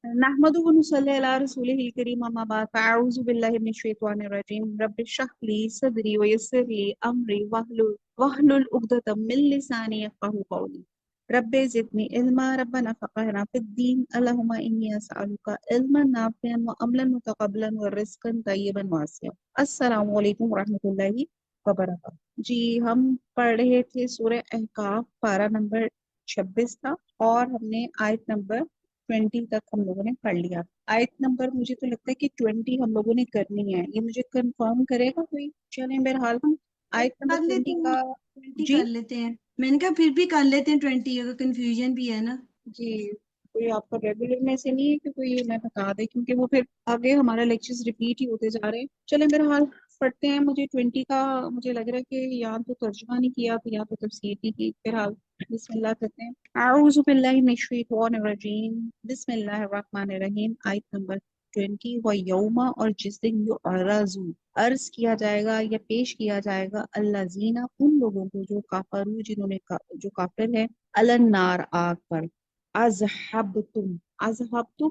नहमदुहु व नुसल्ली अला रसूलिहिल करीम अम्मा बाद फ़अऊज़ु बिल्लाहि मिनश शैतानिर रजीम रब्बिश्रह ली सदरी व यस्सिर ली अमरी वहलुल उक़दतम मिन लिसानी यफ़क़हू क़ौली रब्बि ज़िदनी इल्मा रब्बना फ़क़िहना फ़िद्दीन अल्लाहुम्मा इन्नी अस्अलुका इल्मन नाफ़िअन व अमलन मुतक़ब्बलन व रिज़्क़न तय्यिबन वासिअ। अस्सलामु अलैकुम व रहमतुल्लाहि व बरकातहू। जी, हम पढ़ रहे थे सूरह अहकाफ, पारा नंबर 26 था और हमने आयत नंबर 20 तक हम लोगों ने पढ़ लिया। आयत नंबर मुझे तो लगता है कि 20 हम लोगों ने करनी है, ये मुझे कंफर्म करेगा कोई? चलें बहरहाल हम आयत नंबर कर लेते 20 हैं, का। 20 जी कर लेते हैं। मैंने कहा फिर भी कर लेते हैं 20, अगर कंफ्यूजन भी है ना। जी, कोई आपका रेगुलर में से नहीं है कि कोई मैं बता दे, क्योंकि वो फिर आगे हमारा लेक्चर्स रिपीट ही होते जा रहे हैं। चलें बहरहाल पढ़ते हैं। मुझे 20 का मुझे लग रहा है कि या तो तर्जुमा नहीं किया तो या तो तफसीर नहीं की। बहरहाल बिस्मिल्लाह करते हैं। अऊज़ु बिल्लाहि मिनश शैतानिर रजीम बिस्मिल्लाहिर रहमानिर रहीम। आयत नंबर 20। व यौमा, और जिस दिन यो अराजू अर्ज किया जाएगा या पेश किया जाएगा अल्लाजीना उन लोगों को जो काफरू जिन्होंने जो काफिर है अलन नार आग पर। अजहब तुम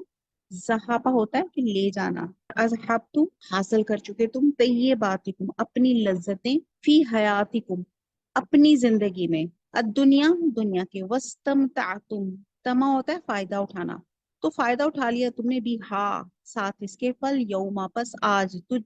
जहाबा होता है कि ले जाना। अजहब तुम हासिल कर चुके तुम तय्यबातिकुम अपनी लज्जतें फी हयातिकुम अपनी जिंदगी में। दुनिया दुनिया के वस्तमतातुम तमा होता है फायदा उठाना, तो फायदा उठा लिया तुमने भी। हाँ, साथ इसके फल यौमा पस आज तुझ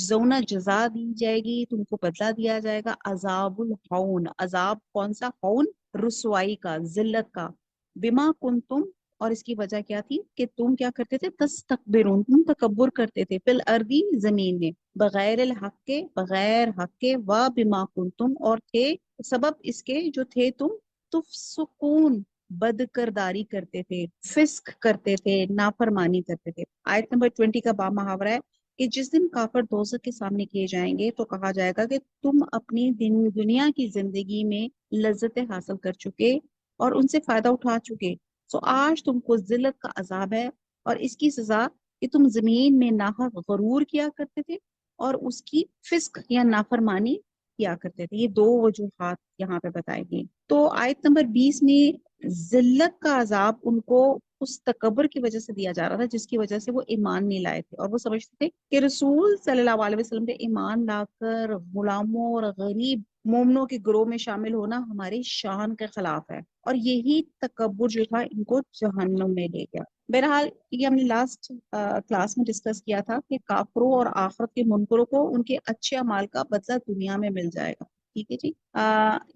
जौना जजा दी जाएगी, तुमको बदला दिया जाएगा। अजाबुल हौन, अजाब कौन सा? हौन रुसवाई का, जिल्लत का। बिमा कुंतुम, और इसकी वजह क्या थी कि तुम क्या करते थे? तस्तकबिरून, तुम तकब्बुर करते थे। फिल अर्दी, जमीन में। बगैर हक के व बिमा कुंतुम, और थे सबब इसके जो थे तुम तुफसुकून बदकरदारी करते थे, फिस्क करते थे, नाफरमानी करते थे। आयत नंबर 20 का बा मुहावरा है कि जिस दिन काफिर दोज़ख के सामने किए जाएंगे तो कहा जाएगा कि तुम अपनी दुनिया की जिंदगी में लज्जतें हासिल कर चुके और उनसे फायदा उठा चुके, सो आज तुमको जिल्लत का अजाब है और इसकी सजा कि तुम जमीन में नाहक गरूर किया करते थे और उसकी फिस्क या नाफरमानी किया करते थे। ये दो वजूहात यहाँ पे बताई गई। तो आयत नंबर 20 में जिल्लत का अजाब उनको उस तकबर की वजह से दिया जा रहा था जिसकी वजह से वो ईमान नहीं लाए थे और वो समझते थे कि रसूल सल्लल्लाहु अलैहि वसल्लम पे ईमान लाकर गुलामों और गरीब मोमनों के ग्रोह में शामिल होना हमारी शान के खिलाफ है, और यही तकब्बुर जो था इनको जहन्नुम में ले गया। बहरहाल ये हमने लास्ट क्लास में डिस्कस किया था कि काफरों और आखिरत के मुनकरों को उनके अच्छे अमाल का बदला दुनिया में मिल जाएगा। ठीक है जी।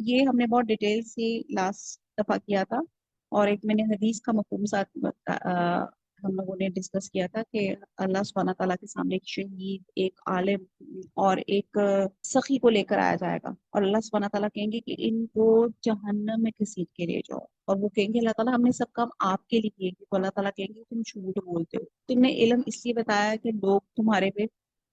ये हमने बहुत डिटेल से लास्ट दफा किया था और एक मैंने हदीस का मफहूम साथ हम लोगों ने डिस्कस किया था कि अल्लाह सुब्हानहू तआला के सामने एक शहीद, एक आलिम और एक सखी को लेकर आया जाएगा और अल्लाह सुब्हानहू तआला कहेंगे कि इनको जहन्नम में घसीट के ले जाओ, और वो कहेंगे अल्लाह ताला हमने सब काम आपके लिए किए। तो अल्लाह ताला कहेंगे तुम झूठ बोलते हो, तुमने इल्म इसलिए बताया कि लोग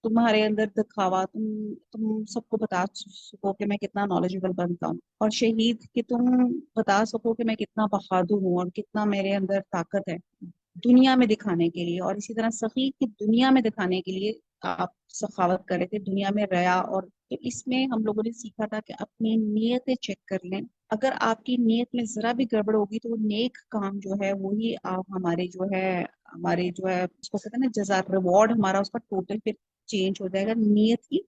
तुम्हारे अंदर दिखावा, तुम सबको बता सको कि मैं कितना नॉलेजेबल बनता हूँ, और शहीद कि तुम बता सको कि मैं कितना बहादुर हूँ और कितना मेरे अंदर ताकत है दुनिया में दिखाने के लिए। और इसी तरह सखी की दुनिया में दिखाने के लिए आप सखावत कर रहे थे दुनिया में रया। और तो इसमें हम लोगों ने सीखा था कि अपनी नीयतें चेक कर लें। अगर आपकी नीयत में जरा भी गड़बड़ होगी तो वो नेक काम जो है वही आप हमारे जो है उसको कहते हैं ना जजा, रिवॉर्ड हमारा उसका टोटल फिर चेंज हो जाएगा नीयत की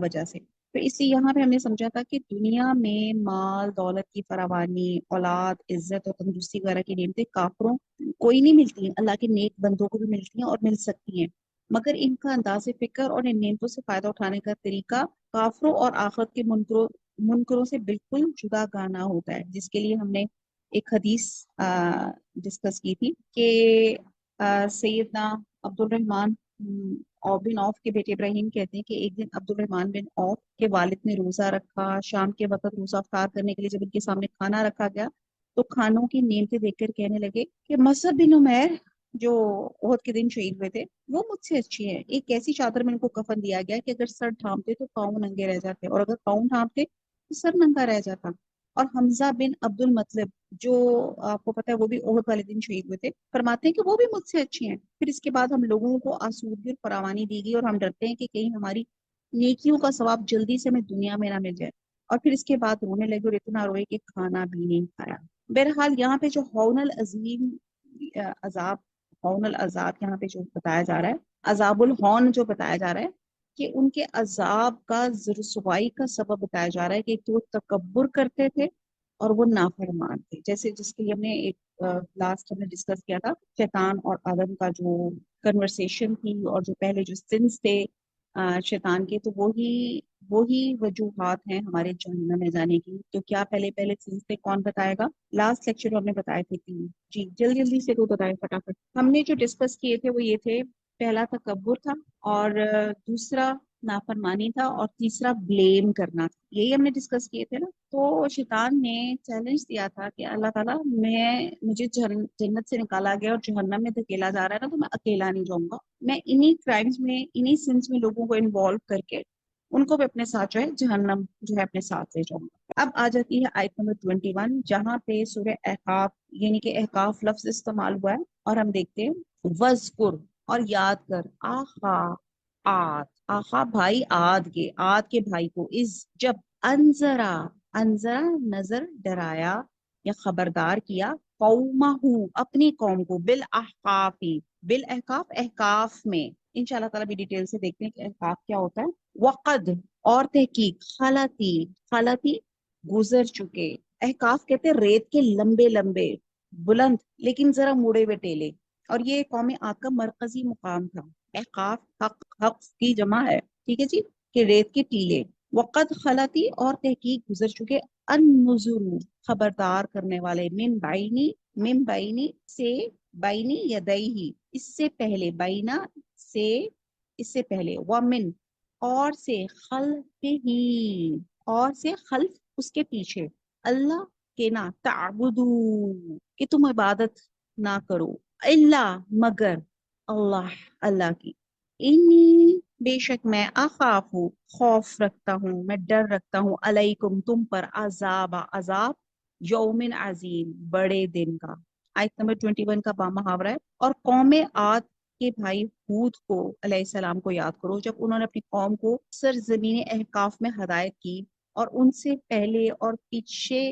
वजह से। तो इसलिए यहाँ पे हमने समझा था कि दुनिया में माल दौलत की फरावानी, औलाद, इज्जत और तंदुरुस्ती वगैरह की नेमतें काफरों कोई नहीं मिलती हैं, अल्लाह के नेक बंदों को भी मिलती हैं और मिल सकती हैं, मगर इनका अंदाज़ फिक्र और इन नेमतों से फायदा उठाने का तरीका काफरों और आखिरत के मुनकरों से बिल्कुल जुदा गाना होता है, जिसके लिए हमने एक हदीस डिस्कस की थी कि सैयदना अब्दुल रहमान और बिन औफ के बेटे इब्राहिम कहते हैं कि एक दिन अब्दुल रहमान बिन औफ के वालिद ने रोजा रखा। शाम के वक्त रोजा अफ्तार करने के लिए जब इनके सामने खाना रखा गया तो खानों की नेमतें देखकर कहने लगे कि मसअब बिन उमैर जो ओहद के दिन शहीद हुए थे वो मुझसे अच्छी है। एक ऐसी चादर में इनको कफन दिया गया कि अगर सर ढांपते तो पाँव नंगे रह जाते और अगर पाँव ढांपते तो सर नंगा रह जाता। और हमजा बिन अब्दुल मतलब जो आपको पता है वो भी ओहद वाले दिन शहीद हुए थे, फरमाते हैं कि वो भी मुझसे अच्छी हैं। फिर इसके बाद हम लोगों को आसूदगी और फरावानी दी गई और हम डरते हैं कि कहीं हमारी नेकियों का सवाब जल्दी से हमें दुनिया में ना मिल जाए। और फिर इसके बाद रोने लगे और इतना रोए कि खाना भी नहीं खाया। बहरहाल यहाँ पे जो हौनल अजीम अजाब ہون العذاب یہاں پہ جو بتایا جا رہا ہے، عذاب الہون جو بتایا جا رہا ہے کہ ان کے عذاب کا رسوائی کا سبب بتایا جا رہا ہے کہ ایک تو وہ تکبر کرتے تھے اور وہ نافرمان تھے. جیسے جس کے لیے ہم نے ایک لاسٹ ہم نے ڈسکس کیا تھا شیطان اور آدم کا جو کنورسیشن تھی اور جو پہلے جو سنس تھے شیطان کے، تو وہی وجوہات ہیں ہمارے جہنم میں جانے کی. تو کیا پہلے سنس تھے، کون بتائے گا؟ لاسٹ لیکچر میں ہم نے بتائے تھے تین. جی جلدی جلدی سے تو بتائے فٹافٹ. ہم نے جو ڈسکس کیے تھے وہ یہ تھے، پہلا تکبر تھا، اور دوسرا نافرمانی تھا، اور تیسرا بلیم کرنا تھا. یہی ہم نے ڈسکس کیے تھے نا. تو شیطان نے چیلنج دیا تھا کہ اللہ تعالیٰ مجھے جنت سے نکالا گیا اور جہنم میں دھکیلا جا رہا ہے نا، تو میں اکیلا نہیں جاؤں گا. میں انہی کرائمز میں انہی سنس میں لوگوں کو انوالو کر کے ان کو بھی اپنے ساتھ جو ہے جہنم جو ہے اپنے ساتھ لے جاؤں گا. اب آ جاتی ہے آیت نمبر 21 جہاں پہ سورہ احقاف یعنی کہ احقاف لفظ استعمال ہوا ہے، اور ہم دیکھتے ہیں وذکر اور یاد کر آخا آخا بھائی عاد کے بھائی کو جب انذرا نظر ڈرایا یا خبردار کیا قومہ اپنی قوم کو بالاحقاف احقاف میں انشاءاللہ تعالیٰ بھی ڈیٹیل سے دیکھتے ہیں کہ احقاف کیا ہوتا ہے. وقد اور تحقیق خلطی گزر چکے. احقاف کہتے ہیں ریت کے لمبے لمبے بلند لیکن ذرا مڑے ہوئے ٹیلے، اور یہ قوم عاد کا مرکزی مقام تھا. احقاف حق کی جمع ہے، ٹھیک ہے جی، کہ ریت کے ٹیلے. وقد خلطی اور تحقیق گزر چکے النذر خبردار کرنے والے من بینی سے بینی یدیہی اس سے پہلے بینا سے اس سے پہلے ومن اور سے خلف اس کے پیچھے اللہ کے نہ تعبدو کہ تم عبادت نہ کرو اللہ مگر اللہ کی. انی بے شک میں اخاف خوف رکھتا ہوں، میں ڈر رکھتا ہوں علیکم تم پر عذاب یوم عظیم بڑے دن کا. آیت نمبر 21 کا با محاورہ ہے. اور قوم عاد کے بھائی ہود کو علیہ السلام کو یاد کرو جب انہوں نے اپنی قوم کو سرزمین احقاف میں ہدایت کی، اور ان سے پہلے اور پیچھے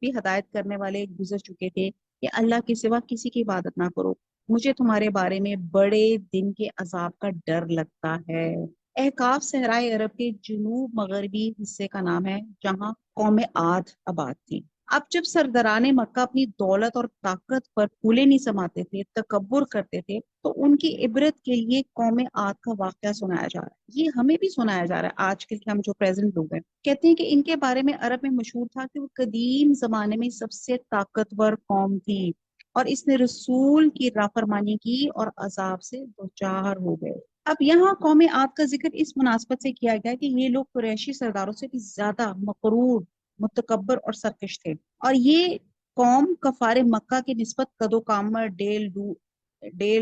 بھی ہدایت کرنے والے گزر چکے تھے کہ اللہ کے سوا کسی کی عبادت نہ کرو، مجھے تمہارے بارے میں بڑے دن کے عذاب کا ڈر لگتا ہے. احقاف صحرائے عرب کے جنوب مغربی حصے کا نام ہے جہاں قوم عاد آباد تھی. اب جب سرداران مکہ اپنی دولت اور طاقت پر پھولے نہیں سماتے تھے، تکبر کرتے تھے، تو ان کی عبرت کے لیے قوم عاد کا واقعہ سنایا جا رہا ہے. یہ ہمیں بھی سنایا جا رہا ہے آج کل کے ہم جو پریزنٹ لوگ ہیں. کہتے ہیں کہ ان کے بارے میں عرب میں مشہور تھا کہ وہ قدیم زمانے میں سب سے طاقتور قوم تھی، اور اس نے رسول کی نافرمانی کی اور عذاب سے دوچار ہو گئے. اب یہاں قوم عاد کا ذکر اس مناسبت سے کیا گیا کہ یہ لوگ قریشی سرداروں سے بھی زیادہ مغرور، متکبر اور سرکش تھے، اور یہ قوم کفار مکہ کی نسبت قد و کامر ڈیل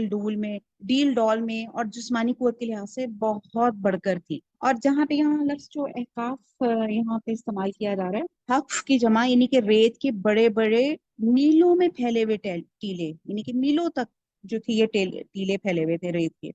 ڈول میں اور جسمانی قوت کے لحاظ سے بہت بڑھ کر تھی. اور جہاں پہ یہاں لفظ جو احقاف یہاں پہ استعمال کیا جا رہا ہے، حق کی جمع یعنی کہ ریت کے بڑے بڑے میلوں میں پھیلے ہوئے ٹیلے، یعنی کہ میلوں تک جو تھی یہ ٹیلے پھیلے ہوئے تھے ریت کے.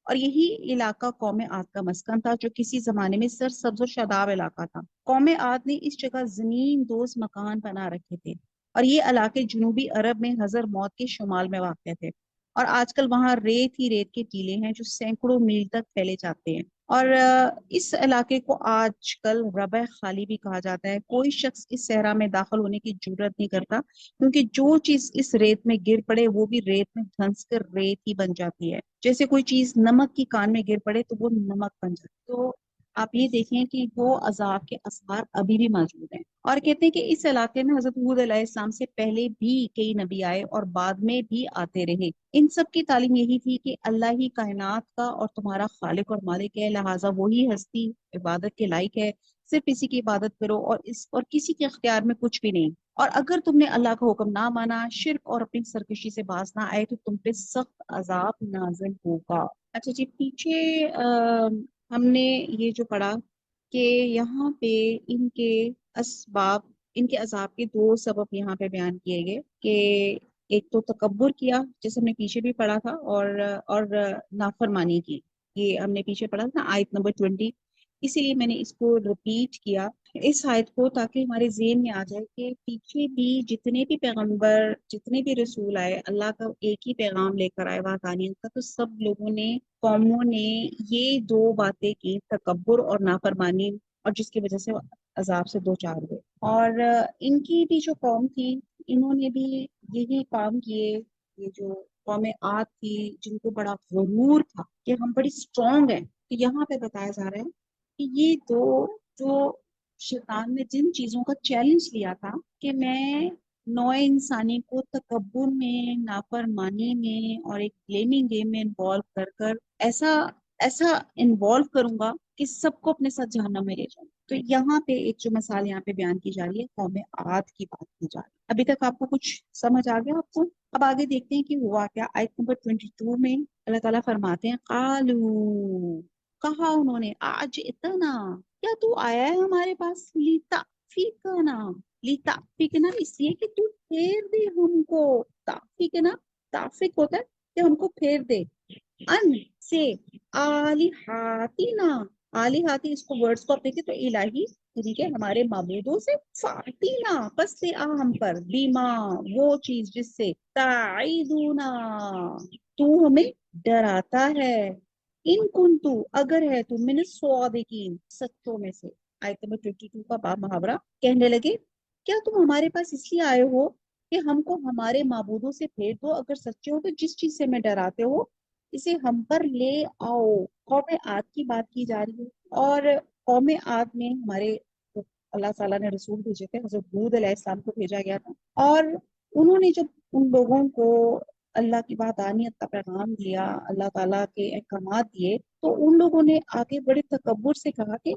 اور یہی علاقہ قوم عاد کا مسکن تھا جو کسی زمانے میں سرسبز و شاداب علاقہ تھا. قوم عاد نے اس جگہ زمین دوز مکان بنا رکھے تھے، اور یہ علاقے جنوبی عرب میں حضر موت کے شمال میں واقع تھے، اور آج کل وہاں ریت کے ٹیلے ہیں جو سینکڑوں میل تک پھیلے جاتے ہیں. اور اس علاقے کو آج کل ربع خالی بھی کہا جاتا ہے. کوئی شخص اس صحرا میں داخل ہونے کی جرات نہیں کرتا، کیونکہ جو چیز اس ریت میں گر پڑے وہ بھی ریت میں دھنس کر ریت ہی بن جاتی ہے. جیسے کوئی چیز نمک کی کان میں گر پڑے تو وہ نمک بن جاتی ہے. تو آپ یہ دیکھیں کہ وہ عذاب کے اثار ابھی بھی موجود ہیں. اور کہتے ہیں کہ اس علاقے میں حضرت ہود علیہ السلام سے پہلے بھی کئی نبی آئے اور بعد میں بھی آتے رہے. ان سب کی تعلیم یہی تھی کہ اللہ ہی کائنات کا اور تمہارا خالق اور مالک ہے، لہٰذا وہی ہستی عبادت کے لائق ہے، صرف اسی کی عبادت کرو، اور کسی کے اختیار میں کچھ بھی نہیں. اور اگر تم نے اللہ کا حکم نہ مانا، شرک اور اپنی سرکشی سے باز نہ آئے، تو تم پہ سخت عذاب نازل ہوگا. اچھا جی، پیچھے ہم نے یہ جو پڑھا کہ یہاں پہ ان کے اسباب، ان کے عذاب کے دو سبب یہاں پہ بیان کیے گئے کہ ایک تو تکبر کیا جیسے ہم نے پیچھے بھی پڑھا تھا، اور نافرمانی کی، یہ ہم نے پیچھے پڑھا تھا آیت نمبر 20. اسی لیے میں نے اس کو رپیٹ کیا इस आयत को ताकि हमारे ज़हन में आ जाए कि पीछे भी जितने भी पैगंबर, जितने भी रसूल आए, अल्लाह का एक ही पैगाम लेकर आए वहदानियत का, तो सब लोगों ने, कौमों ने ये दो बातें की, तकब्बुर और नाफरमानी, और जिसकी वजह से वो अजाब से दो चार हुए। और इनकी भी जो कौम थी, इन्होंने भी यही काम किए। ये जो कौम आद थी, जिनको बड़ा गुरूर था कि हम बड़ी स्ट्रांग हैं, तो यहाँ पे बताया जा रहा है कि ये दो, जो शैतान ने जिन चीजों का चैलेंज लिया था कि मैं नौए इंसानी को तकब्बुर में, नाफरमानी में और एक ब्लेमिंग गेम में इन्वॉल्व कर कर ऐसा ऐसा इन्वॉल्व करूंगा कि सबको अपने साथ जहन्नम में ले जाऊं। तो यहाँ पे एक जो मिसाल यहाँ पे बयान की जा रही है, कौम आद की बात की जा रही है। अभी तक आपको कुछ समझ आ गया आपको? अब आगे देखते हैं कि हुआ क्या। आयत नंबर 22 में अल्लाह ताला फरमाते हैं, कालू, कहा उन्होंने, आज इतना, क्या तू आया है हमारे पास, लीता फीकना, लीता फीकना इसलिए कि तू फेर दे हमको, ताफिकना, ताफिक होता है कि हमको फेर दे, अन से, आलिहातिना, आलिहाती, इसको वर्ड्स को आप देखें तो इलाही, ठीक है, हमारे माबूदों से, फातिना, बस से आ हम पर, बीमा, वो चीज जिससे, ताइदूना, तू हमें डराता है, इन कुंतु, अगर है तू, मिन स्वादिकीन, सच्चों में से। आयत नंबर 22 का बाब मुहावरा, कहने लगे, क्या तुम हमारे पास इसलिए आए हो कि हमको हमारे माबूदों से फेर दो? अगर सच्चे हो तो जिस चीज से हमें डराते हो, इसे हम पर ले आओ। कौम आद की बात की जा रही है, और कौम आद में हमारे अल्लाह ताला ने रसूल भेजे थे, हजरत हूद अलैहिस्सलाम को भेजा गया था। और उन्होंने जब उन लोगों को अल्लाह की वहदानियत का पैगाम दिया, अल्लाह ताला के अहकामात दिए, तो उन लोगों ने आगे बड़े तकब्बुर से कहा कि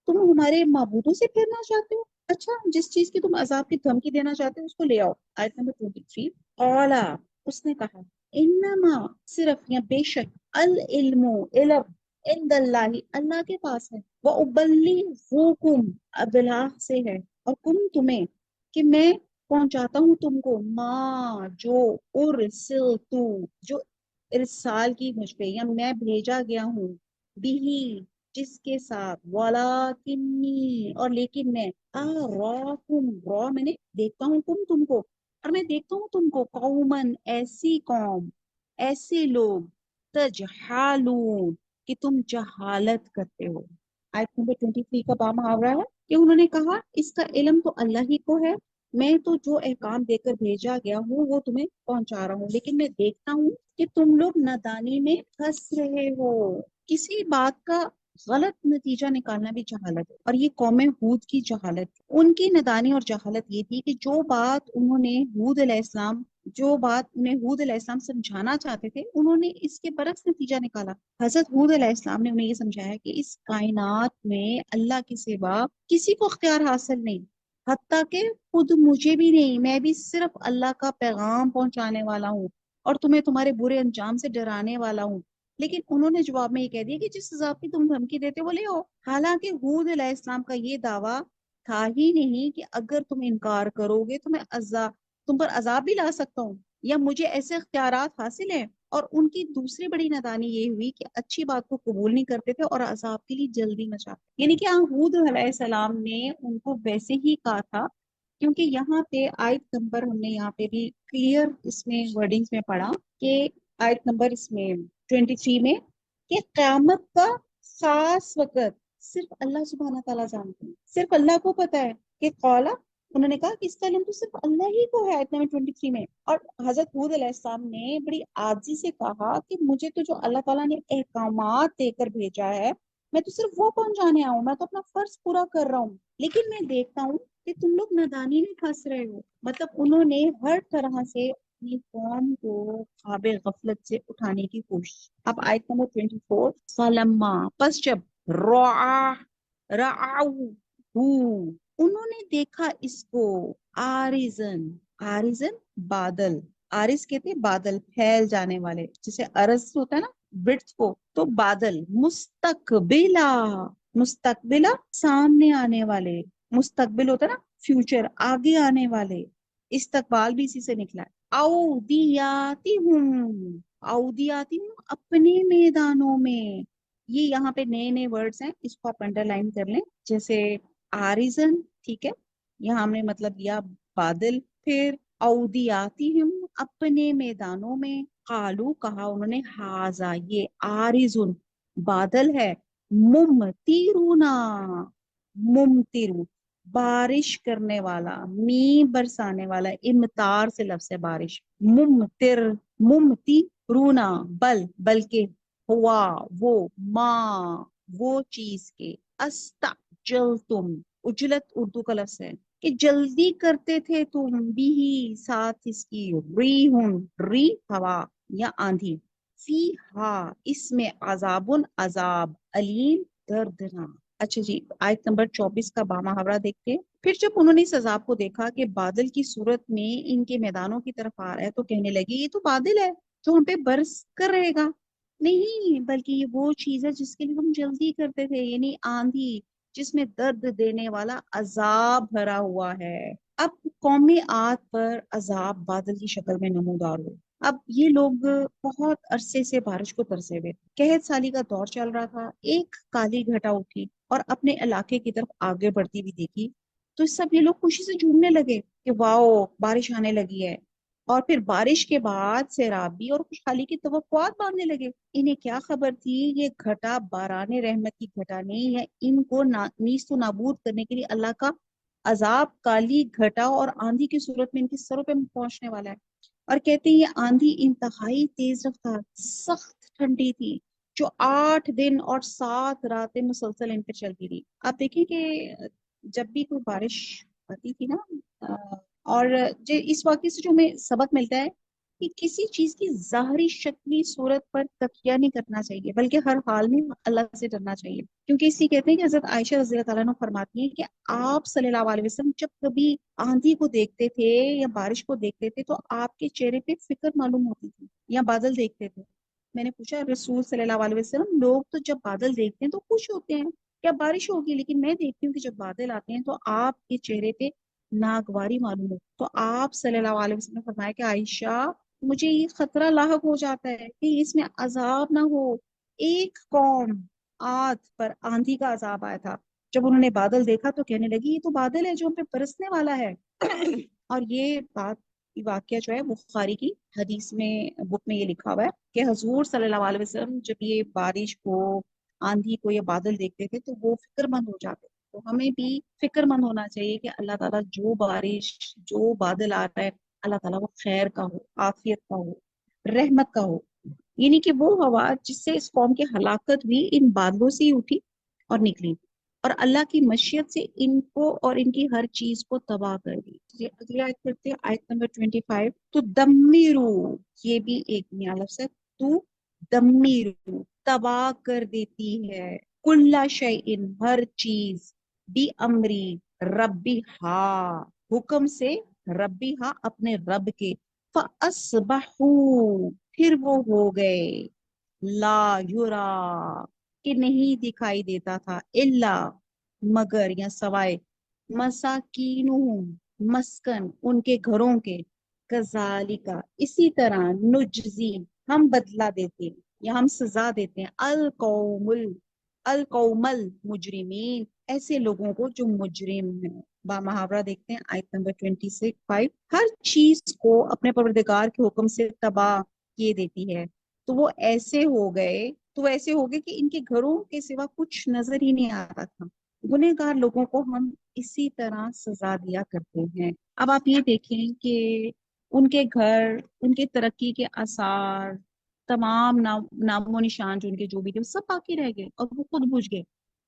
तुम हमारे माबूदों से फेरना चाहते हो? अच्छा, जिस चीज की तुम अजाब की धमकी देना चाहते हो उसको ले आओ। आयत नंबर 23, औला, उसने कहा, इन्नमा, सिर्फ या बेशक, अल इल्मु, इल्म, इंदल्लाहि, अल्लाह के पास है, व उबल्लिगुकुम, अबलाग से है, और कुम, तुम्हें, कि मैं पहुंचाता हूँ तुमको, माँ, जो, उरसिलतु, जो इरसाल की मुझ पे, या मैं भेजा गया हूँ, बिही, जिसके साथ, वलाकिन्नी, और लेकिन मैं, अराकुम, रॉ मैंने देखता हूँ तुमको, और मैं देखता हूँ तुमको, कौमन, ऐसी कौम, ऐसे लोग, तजहालून, कि तुम जहालत करते हो। आयत नंबर 23 का बा मुहावरा है कि उन्होंने कहा, इसका इल्म तो अल्लाह ही को है, मैं तो जो अहकाम देकर भेजा गया हूँ वो तुम्हें पहुंचा रहा हूँ, लेकिन मैं देखता हूँ कि तुम लोग नादानी में फंस रहे हो। किसी बात का गलत नतीजा निकालना भी जहालत है, और ये कौम हूद की जहालत, उनकी नादानी और जहालत ये थी कि जो बात उन्होंने हूद अलैहिस्सलाम, जो बात उन्हें हूद अलैहिस्सलाम समझाना चाहते थे, उन्होंने इसके बरक्स नतीजा निकाला। हजरत हूद अलैहिस्सलाम ने उन्हें ये समझाया कि इस कायनात में अल्लाह के सिवा किसी को अख्तियार हासिल नहीं, हत्ता कि खुद मुझे भी नहीं, मैं भी सिर्फ अल्लाह का पैगाम पहुंचाने वाला हूँ और तुम्हें तुम्हारे बुरे अंजाम से डराने वाला हूँ। लेकिन उन्होंने जवाब में ये कह दिया कि जिस अजाब की तुम धमकी देते हो वो ले आओ। हालांकि हूद अलैहिस्सलाम का ये दावा था ही नहीं कि अगर तुम इनकार करोगे तो मैं अजाब, तुम पर अजाब भी ला सकता हूँ, या मुझे ऐसे इख्तियारात हासिल हैं। और उनकी दूसरी बड़ी नादानी ये हुई कि अच्छी बात को कबूल नहीं करते थे और अजाब के लिए जल्दी मचाते, यानी कि हूद अलैहिस्सलाम ने उनको वैसे ही कहा था। क्योंकि यहाँ पे आयत नंबर, हमने यहाँ पे भी क्लियर इसमें वर्डिंग्स में पढ़ा कि आयत नंबर इसमें 23 में, कि क़यामत का खास वक्त सिर्फ अल्लाह सुब्हाना ताला जानते हैं, सिर्फ अल्लाह को पता है। कि कौला, उन्होंने कहा कि इसका इल्म तो सिर्फ अल्लाह ही को है, आयत नंबर 23 में। और हजरत हूद अलैहिस्सलाम ने बड़ी आजी से कहा कि मुझे तो जो अल्लाह ताला ने अहकामात देकर भेजा है, मैं तो सिर्फ वो पहुंचाने आऊं, मैं तो अपना फर्ज पूरा कर रहा हूँ, लेकिन मैं देखता हूँ कि तुम लोग नादानी में फंस रहे हो। मतलब उन्होंने हर तरह से अपनी कौम को ख्वाबे गफलत से उठाने की कोशिश। अब आयत नंबर 24, फलम्मा, पस जब, रआ, रआऊ, उन्होंने देखा इसको, आरिजन, आरिजन बादल, आरिज कहते हैं बादल फैल जाने वाले, जैसे अरज होता है ना ब्रिड्स को, तो बादल, मुस्तकबिला, मुस्तकबिला सामने आने वाले, मुस्तकबिल होता है ना फ्यूचर, आगे आने वाले, इस्तकबाल भी इसी से निकला है। औदियाती हूँ, औदियाती हूँ, अपने मैदानों में। ये यहाँ पे नए नए वर्ड्स हैं, इसको आप अंडरलाइन कर लें। जैसे आरिजन, ठीक है, यहाँ हमने मतलब लिया बादल। फिर औदियातिहिम, अपने मैदानों में। कालू, कहा उन्होंने, हाजा, ये आरिजुन, बादल है। मुमतिरुना, मुमतिरु, बारिश करने वाला, मी बरसाने वाला, इमतार से लफ्ज है बारिश। मुमतिर, मुमतिरुना, बल्कि, हुआ, वो, माँ, वो चीज के, अस्ता, जल तुम, उजलत उर्दू का लफ्ज है कि जल्दी करते थे तुम, भी साथ इसकी, री हवा या आंधी, फी हा, इसमें अजाबुन, अजाब, अलीम, दर्दनाक। अच्छा जी, आयत नंबर 24 का बामुहावरा देखते हैं। फिर जब उन्होंने इस अजाब को देखा कि बादल की सूरत में इनके मैदानों की तरफ आ रहा है, तो कहने लगे ये तो बादल है जो हम पे बरस कर रहेगा। नहीं, बल्कि ये वो चीज है जिसके लिए हम जल्दी करते थे, यानी आंधी, जिसमें दर्द देने वाला अजाब भरा हुआ है। अब कौमे आद पर अजाब बादल की शक्ल में नमूदार हो। अब ये लोग बहुत अरसे से बारिश को तरसे हुए, कहत साली का दौर चल रहा था। एक काली घटा उठी और अपने इलाके की तरफ आगे बढ़ती हुई देखी, तो सब ये लोग खुशी से झूमने लगे कि वाओ, बारिश आने लगी है। और फिर बारिश के बाद सैराबी और खुशहाली की तवक्कुआत बांधने लगे। इन्हें क्या खबर थी, ये घटा बाराने रहमत की घटा नहीं है, इनको नीस्त नाबूद करने के लिए अल्लाह का अजाब, काली घटा और आंधी की सूरत में इनके सरों पे पहुंचने वाला है। और कहते हैं ये आंधी इंतहाई तेज रफ्तार, सख्त ठंडी थी, जो 8 दिन और 7 रातें मुसलसल इन पे चलती रही। आप देखिए कि जब भी कोई बारिश आती थी ना, और जो इस वाक़ये से जो हमें सबक मिलता है कि किसी चीज की ज़ाहरी शक्ली सूरत पर तकिया नहीं करना चाहिए, बल्कि हर हाल में अल्लाह से डरना चाहिए। क्योंकि इसी कहते हैं कि हजरत आयशा रज़ी अल्लाह तआला अन्हा फरमाती हैं कि आप सल्लल्लाहु अलैहि वसल्लम जब कभी आंधी को देखते थे या बारिश को देखते थे, तो आपके चेहरे पे फिक्र मालूम होती थी, या बादल देखते थे। मैंने पूछा, रसूल सल्लल्लाहु अलैहि वसल्लम, लोग तो जब बादल देखते हैं तो खुश होते हैं, क्या बारिश होगी, लेकिन मैं देखती हूँ कि जब बादल आते हैं तो आपके चेहरे पे नागवारी मालूम हो। तो आप सल्लल्लाहु अलैहि वसल्लम ने फरमाया कि आयशा, मुझे ये खतरा लाहक हो जाता है कि इसमें अजाब ना हो। एक कौम आद पर आंधी का अजाब आया था, जब उन्होंने बादल देखा तो कहने लगी ये तो बादल है जो हम पे बरसने वाला है। और ये बात, ये वाक्य जो है बुखारी की हदीस में, बुक में ये लिखा हुआ है कि हजूर सल्लल्लाहु अलैहि वसल्लम जब ये बारिश को, आंधी को, ये बादल देखते थे तो वो फिक्रमंद हो जाते। तो हमें भी फिक्रमंद होना चाहिए कि अल्लाह ताला जो बारिश, जो बादल आ रहा है, अल्लाह ताला वो खैर का हो, आफियत का हो, रहमत का हो। यानी कि वो हवा जिससे इस कौम की हलाकत हुई, इन बादलों से ही उठी और निकली, और अल्लाह की मशीयत से इनको और इनकी हर चीज को तबाह कर दी। ये अगली आयत पढ़ते हैं, आयत नंबर 25। तो दम्मीरू, ये भी एक नया लफ्ज है। तू दम्मीरू, तबाह कर देती है, कुल्ला शैइन, हर चीज, बी अमरी, रब्बी हा, हुक्म से, रब्बी हा, अपने रब के। फअस्बहू, फिर वो हो गए, ला युरा, कि नहीं दिखाई देता था, इल्ला, मगर या सवाए, मसाकीनुहुम, मस्कन, उनके घरों के, कजालिका, इसी तरह, नुजजी, हम बदला देते हैं या हम सजा देते हैं, अल कौमल मुजरिमीन, ऐसे लोगों को जो मुजरिम है। बामुहावरा देखते हैं, आयत नंबर 26, हर चीज को अपने परवरदिगार के हुक्म से तबाह किए देती है। तो वो ऐसे हो गए, तो ऐसे हो गए कि इनके घरों के सिवा कुछ नजर ही नहीं आता था। गुनहगार लोगों को हम इसी तरह सजा दिया करते हैं। अब आप ये देखें कि उनके घर, उनके तरक्की के आसार, तमाम नामो निशान जो उनके जो भी थे, वो सब बाकी रह गए और वो खुद बुझ गए।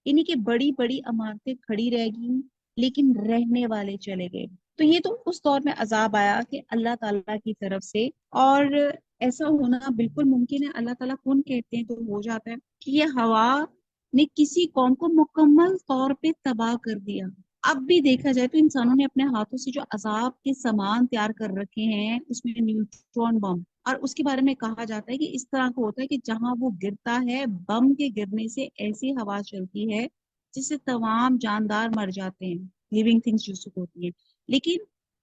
इन्हीं की बड़ी बड़ी इमारतें खड़ी रह गई, लेकिन रहने वाले चले गए। तो ये तो उस दौर में अजाब आया कि अल्लाह ताला की तरफ से। और ऐसा होना बिल्कुल मुमकिन है, अल्लाह ताला कौन कहते हैं तो हो जाता है, कि ये हवा ने किसी कौम को मुकम्मल तौर पे तबाह कर दिया। अब भी देखा जाए तो इंसानों ने अपने हाथों से जो अजाब के सामान तैयार कर रखे हैं, उसमें न्यूट्रॉन बम, और उसके बारे में कहा जाता है कि इस तरह का होता है कि जहां वो गिरता है, बम के गिरने से ऐसी हवा चलती है जिससे तमाम जानदार मर जाते हैं, लिविंग थिंग्स जिसको होती है। लेकिन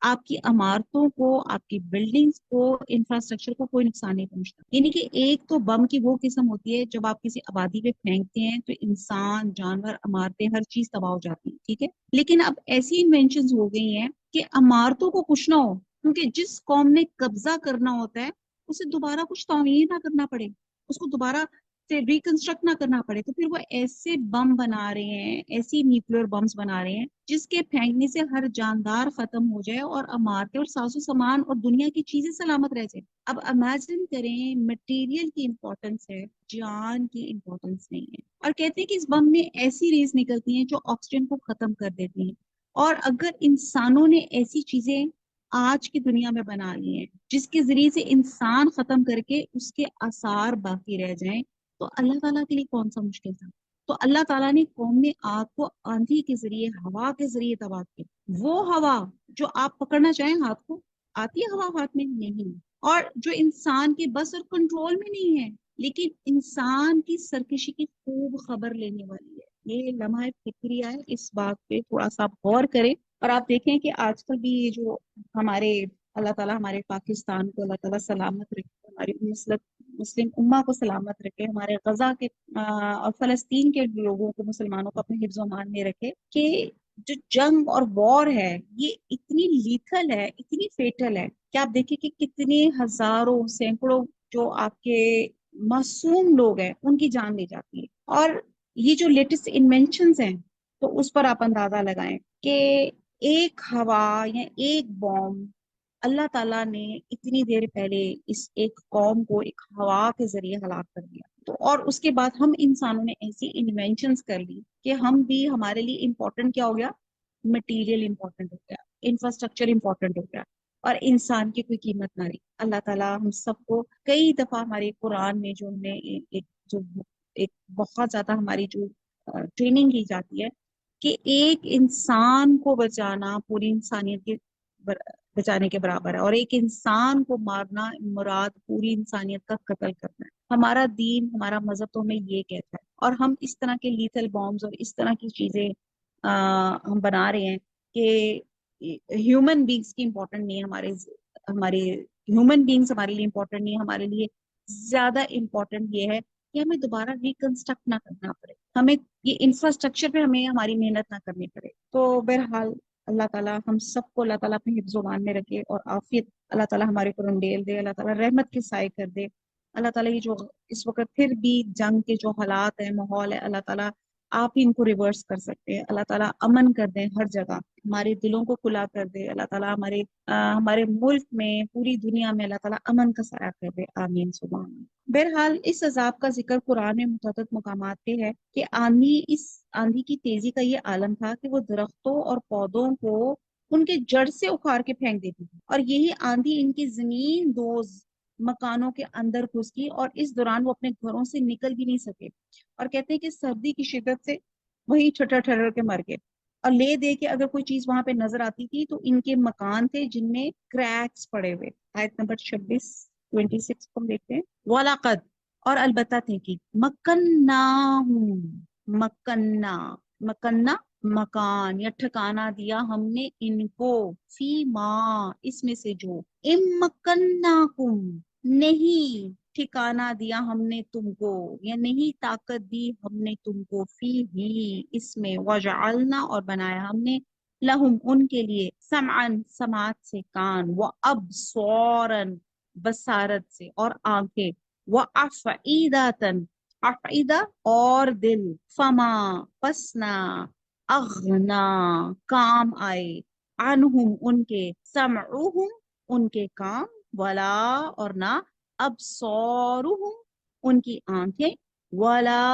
آپ کی عمارتوں کو، آپ کی بلڈنگز کو، انفراسٹرکچر کو کوئی نقصان نہیں پہنچتا. یعنی کہ ایک تو بم کی وہ قسم ہوتی ہے جب آپ کسی آبادی پہ پھینکتے ہیں تو انسان، جانور، عمارتیں، ہر چیز تباہ ہو جاتی ہے، ٹھیک ہے. لیکن اب ایسی انوینشنز ہو گئی ہیں کہ عمارتوں کو کچھ نہ ہو، کیونکہ جس قوم نے قبضہ کرنا ہوتا ہے اسے دوبارہ کچھ تعمیر نہ کرنا پڑے، اس کو دوبارہ سے ریکنسٹرکٹ نہ کرنا پڑے. تو پھر وہ ایسے بم بنا رہے ہیں، ایسی نیوکلیر بمز بنا رہے ہیں جس کے پھینکنے سے ہر جاندار ختم ہو جائے اور عمارتیں اور ساز و سامان اور دنیا کی چیزیں سلامت رہ جائیں. اب امیجن کریں، مٹیریل کی امپورٹنس ہے، جان کی امپورٹنس نہیں ہے. اور کہتے ہیں کہ اس بم میں ایسی ریز نکلتی ہیں جو آکسیجن کو ختم کر دیتی ہیں. اور اگر انسانوں نے ایسی چیزیں آج کی دنیا میں بنا لی ہیں جس کے ذریعے سے انسان ختم کر کے اس کے آثار باقی رہ جائیں، تو اللہ تعالیٰ کے لیے کون سا مشکل تھا. تو اللہ تعالیٰ نے قوم آگ کو آندھی کے ذریعے، ہوا کے ذریعے تباہ کیا. وہ ہوا جو آپ پکڑنا چاہیں ہاتھ کو، آتی ہے ہوا ہاتھ میں نہیں، اور جو انسان کے بس اور کنٹرول میں نہیں ہے، لیکن انسان کی سرکشی کی خوب خبر لینے والی ہے. یہ لمحہ فکریہ ہے، اس بات پہ تھوڑا سا غور کریں. اور آپ دیکھیں کہ آج کل بھی یہ جو ہمارے اللہ تعالیٰ ہمارے پاکستان کو اللہ تعالیٰ سلامت رکھے، ہماری مسلم امہ کو سلامت رکھے، ہمارے غزہ کے اور فلسطین کے لوگوں کو، مسلمانوں کو اپنے حفظ و امان میں رکھے. کہ جو جنگ اور وار ہے یہ اتنی لیتھل ہے، اتنی فیٹل ہے کہ آپ دیکھیں کہ کتنے ہزاروں، سینکڑوں جو آپ کے معصوم لوگ ہیں ان کی جان لے جاتی ہے. اور یہ جو لیٹسٹ انوینشنز ہیں تو اس پر آپ اندازہ لگائیں کہ ایک ہوا یا ایک بوم اللہ تعالیٰ نے اتنی دیر پہلے اس ایک قوم کو ایک ہوا کے ذریعے ہلاک کر دیا. تو اور اس کے بعد ہم انسانوں نے ایسی انوینشنز کر لی کہ ہم بھی، ہمارے لیے امپورٹنٹ کیا ہو گیا؟ مٹیریل امپورٹنٹ ہو گیا، انفراسٹرکچر امپورٹنٹ ہو گیا، اور انسان کی کوئی قیمت نہ رہی. اللہ تعالیٰ ہم سب کو کئی دفعہ ہمارے قرآن میں جو ہمیں جو ایک بہت زیادہ ہماری جو ٹریننگ کی جاتی ہے کہ ایک انسان کو بچانا پوری انسانیت کے بچانے کے برابر ہے، اور ایک انسان کو مارنا مراد پوری انسانیت کا قتل کرنا ہے. ہمارا دین، ہمارا مذہب تو ہمیں یہ کہتا ہے. اور ہم اس طرح کے لیتھل بامز اور اس طرح کی چیزیں ہم بنا رہے ہیں کہ ہیومن بینگس کی امپورٹنٹ نہیں ہے. ہمارے ہیومن بینگس ہمارے لیے امپورٹنٹ نہیں ہے. ہمارے لیے زیادہ امپورٹنٹ یہ ہے کہ ہمیں دوبارہ ریکنسٹرکٹ نہ کرنا پڑے، ہمیں یہ انفراسٹرکچر پہ ہمیں ہماری محنت نہ کرنی پڑے. تو بہرحال اللہ تعالیٰ ہم سب کو، اللہ تعالیٰ اپنے حفظ و امان میں رکھے اور عافیت اللہ تعالیٰ ہمارے کو انڈیل دے، اللہ تعالیٰ رحمت کے سائے کر دے. اللہ تعالیٰ یہ جو اس وقت پھر بھی جنگ کے جو حالات ہیں، ماحول ہے، اللہ تعالیٰ آپ ہی ان کو ریورس کر سکتے ہیں. اللہ تعالیٰ امن کر دیں ہر جگہ، ہمارے دلوں کو کھلا کر دے. اللہ تعالیٰ ہمارے ملک میں، پوری دنیا میں اللہ تعالیٰ امن کا سایہ کر دے. آمین سبحان اللہ. بہرحال اس عذاب کا ذکر قرآن میں متعدد مقامات پہ ہے کہ آندھی کی تیزی کا یہ عالم تھا کہ وہ درختوں اور پودوں کو ان کے جڑ سے اکھاڑ کے پھینک دیتی تھی، اور یہی آندھی ان کی زمین دوز مکانوں کے اندر گھس گئی، اور اس دوران وہ اپنے گھروں سے نکل بھی نہیں سکے. اور کہتے ہیں کہ سردی کی شدت سے وہی ٹھٹر ٹھٹر کے مر گئے. اور لے دے کے اگر کوئی چیز وہاں پہ نظر آتی تھی تو ان کے مکان تھے جن میں کریکس پڑے ہوئے. آیت نمبر 26 کو ہم دیکھتے ہیں. وَلَقَدْ، اور البتہ تھے کہ مکننا مکان یا ٹھکانہ دیا ہم نے ان کو، فی ماں اس میں سے جو، امکناکم نہیں ٹھکانہ دیا ہم نے تم کو، یا نہیں طاقت دی ہم نے تم کو، فی ہی اس میں، وجعلنا اور بنایا ہم نے، لہم ان کے لیے، سمعن سماعت سے کان، و ابصارن بصارت سے اور آنکھیں، و افعیداتن افعیدہ اور دل، فما پسنا اغنا کام آئے، عنہم ان کے، سمعوہم ان کے کام، ولا اور نہ، ابصارہم ان کی آنکھیں، ولا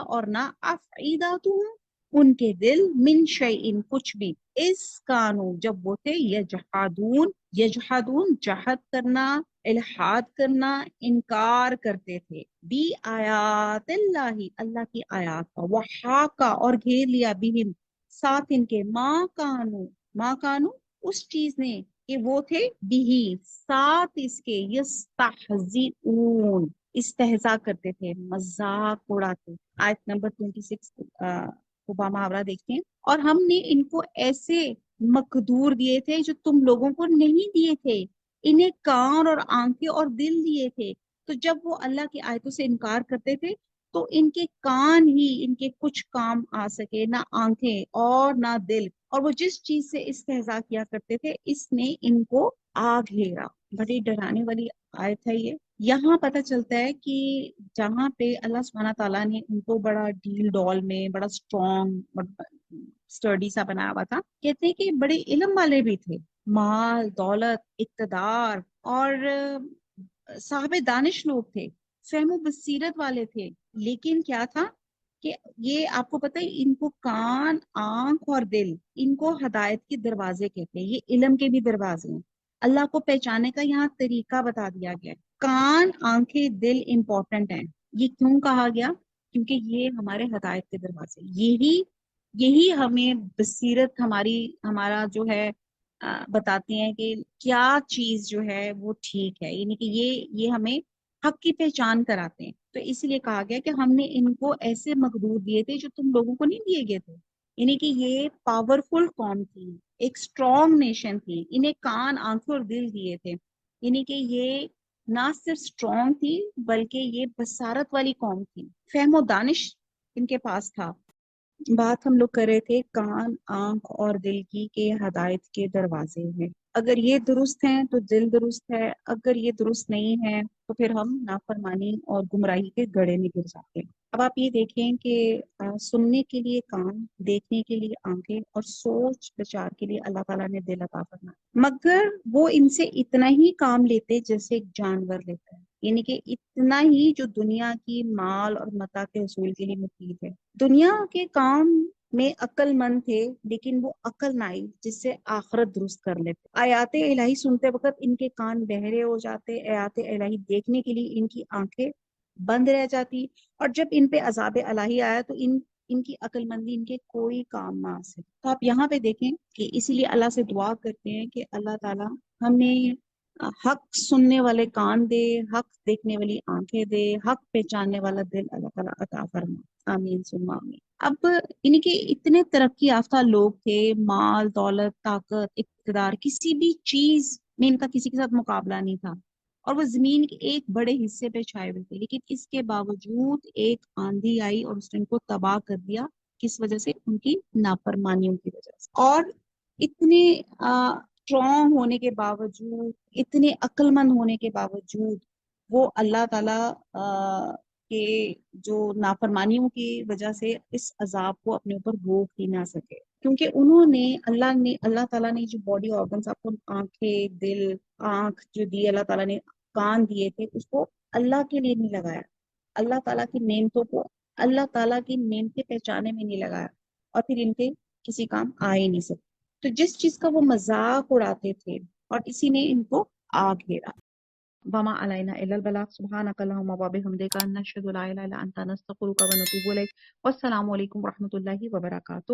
اور نہ، افعیداتہم ان کے دل، من شیئن کچھ بھی، اس کانو جب وہ تھے، یجحدون جہد کرنا، الحاد کرنا، انکار کرتے تھے، بی آیات اللہ اللہ کی آیات کا، وحاکا اور گھیر لیا، بہم ساتھ ان کے، ماں کانو اس چیز نے کہ وہ تھے، بھی ساتھ اس کے، یستہزئون استہزاء کرتے تھے، مذاق اڑاتے. آیت نمبر 26 وہ محاورہ دیکھتے ہیں، اور ہم نے ان کو ایسے مقدور دیے تھے جو تم لوگوں کو نہیں دیے تھے، انہیں کان اور آنکھیں اور دل دیے تھے، تو جب وہ اللہ کی آیتوں سے انکار کرتے تھے تو ان کے کان ہی ان کے کچھ کام آ سکے، نہ آنکھیں اور نہ دل، اور وہ جس چیز سے استہزاء کیا کرتے تھے اس نے ان کو آ گھیرا۔ بڑی ڈرانے والی آیت ہے یہ۔ یہاں پتہ چلتا ہے کہ جہاں پہ اللہ سبحانہ تعالیٰ نے ان کو بڑا ڈیل ڈال میں بڑا اسٹرانگ اسٹڈی سا بنایا ہوا تھا، کہتے ہیں کہ بڑے علم والے بھی تھے، مال دولت اقتدار اور صاحب دانش لوگ تھے، فہم و بصیرت والے تھے، لیکن کیا تھا کہ یہ آپ کو پتہ ہے ان کو کان آنکھ اور دل ان کو ہدایت کے دروازے کہتے ہیں، یہ علم کے بھی دروازے ہیں، اللہ کو پہچانے کا یہاں طریقہ بتا دیا گیا ہے۔ کان آنکھیں دل امپورٹنٹ ہیں، یہ کیوں کہا گیا؟ کیونکہ یہ ہمارے ہدایت کے دروازے، یہی ہمیں بصیرت ہمارا جو ہے بتاتے ہیں کہ کیا چیز جو ہے وہ ٹھیک ہے، یعنی کہ یہ ہمیں حق کی پہچان کراتے ہیں۔ تو اس لیے کہا گیا کہ ہم نے ان کو ایسے مقدور دیے تھے جو تم لوگوں کو نہیں دیے گئے تھے، یعنی کہ یہ پاورفل قوم تھی، ایک اسٹرانگ نیشن تھی، انہیں کان آنکھیں اور دل دیے تھے، یعنی کہ یہ نہ صرف اسٹرانگ تھی بلکہ یہ بصارت والی قوم تھی، فہم و دانش ان کے پاس تھا۔ بات ہم لوگ کر رہے تھے کان آنکھ اور دل کی کہ ہدایت کے دروازے ہیں، اگر یہ درست ہیں تو دل درست ہے، اگر یہ درست نہیں ہے تو پھر ہم نافرمانی اور گمراہی کے گڑھے میں گر جاتے ہیں۔ اب آپ یہ دیکھیں کہ سننے کے لیے کان، دیکھنے کے لیے آنکھیں اور سوچ بچار کے لیے اللہ تعالیٰ نے دل عطا فرمایا، مگر وہ ان سے اتنا ہی کام لیتے جیسے ایک جانور لیتا ہے، یعنی کہ اتنا ہی جو دنیا کی مال اور متاع کے حصول کے لیے مفید ہے۔ دنیا کے کام میں عقل مند تھے لیکن وہ عقل نہ آئی جس سے آخرت درست کر لیتے۔ آیات الہی سنتے وقت ان کے کان بہرے ہو جاتے، آیات الہی دیکھنے کے لیے ان کی آنکھیں بند رہ جاتی، اور جب ان پہ عذاب الہی آیا تو ان کی عقل مندی ان کے کوئی کام نہ آ سکے۔ تو آپ یہاں پہ دیکھیں کہ اسی لیے اللہ سے دعا کرتے ہیں کہ اللہ تعالیٰ ہمیں حق سننے والے کان دے، حق دیکھنے والی آنکھیں دے، حق پہچاننے والا دل اللہ تعالیٰ عطا فرما، آمین ثم آمین۔ اب یعنی کہ اتنے ترقی یافتہ لوگ تھے، مال دولت طاقت اقتدار، کسی بھی چیز میں ان کا کسی کے ساتھ مقابلہ نہیں تھا، اور وہ زمین کے ایک بڑے حصے پہ چھائے ہوئے تھے، لیکن اس کے باوجود ایک آندھی آئی اور اس نے ان کو تباہ کر دیا، کس وجہ سے؟ ان کی نافرمانیوں کی وجہ سے۔ اور اتنے اسٹرانگ ہونے کے باوجود، اتنے عقل مند ہونے کے باوجود وہ اللہ تعالیٰ کے جو نافرمانیوں کی وجہ سے اس عذاب کو اپنے اوپر روک ہی نہ سکے، کیونکہ انہوں نے اللہ تعالیٰ نے جو باڈی آرگنس آپ کو آنکھیں دل آنکھ جو دی اللہ تعالیٰ نے، کان دیے تھے، اس کو اللہ کے لیے نہیں لگایا، اللہ تعالیٰ کی نعمتوں کو اللہ تعالیٰ کی نعمتیں پہچانے میں نہیں لگایا، اور پھر ان کے کسی کام آ ہی نہیں سکتے۔ تو جس چیز کا وہ مذاق اڑاتے تھے اور اسی نے ان کو آ گھیرا۔ وما علینا الا البلاغ، سبحانک اللہم وبحمدک، نشہد لا الہ الا انت، نستغفرک ونتوب الیک، والسلام علیکم ورحمۃ اللہ وبرکاتہ۔